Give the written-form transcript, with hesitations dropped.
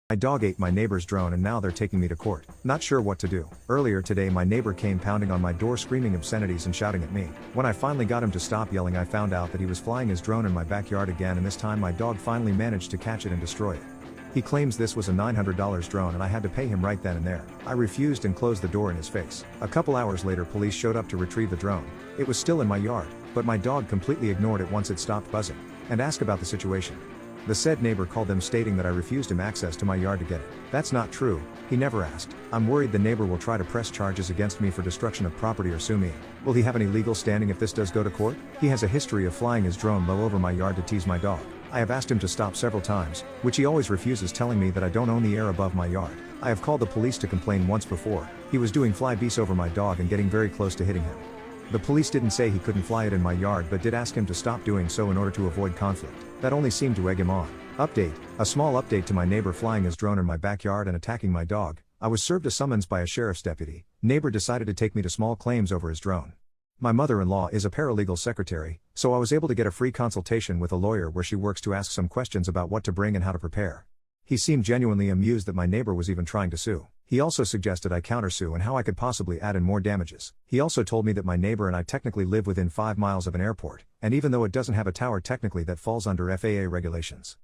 My dog ate my neighbor's drone and now they're taking me to court. Not sure what to do. Earlier today my neighbor came pounding on my door screaming obscenities and shouting at me. When I finally got him to stop yelling, I found out that he was flying his drone in my backyard again, and this time my dog finally managed to catch it and destroy it. He claims this was a $900 drone and I had to pay him right then and there. I refused and closed the door in his face. A couple hours later police showed up to retrieve the drone. It was still in my yard, but my dog completely ignored it once it stopped buzzing, and asked about the situation. The said neighbor called them stating that I refused him access to my yard to get it. That's not true, he never asked. I'm worried the neighbor will try to press charges against me for destruction of property or sue me. Will he have any legal standing if this does go to court? He has a history of flying his drone low over my yard to tease my dog. I have asked him to stop several times, which he always refuses, telling me that I don't own the air above my yard. I have called the police to complain once before. He was doing fly bees over my dog and getting very close to hitting him. The police didn't say he couldn't fly it in my yard but did ask him to stop doing so in order to avoid conflict. That only seemed to egg him on. Update. A small update to my neighbor flying his drone in my backyard and attacking my dog. I was served a summons by a sheriff's deputy. Neighbor decided to take me to small claims over his drone. My mother-in-law is a paralegal secretary, so I was able to get a free consultation with a lawyer where she works to ask some questions about what to bring and how to prepare. He seemed genuinely amused that my neighbor was even trying to sue. He also suggested I countersue and how I could possibly add in more damages. He also told me that my neighbor and I technically live within 5 miles of an airport, and even though it doesn't have a tower, technically that falls under FAA regulations.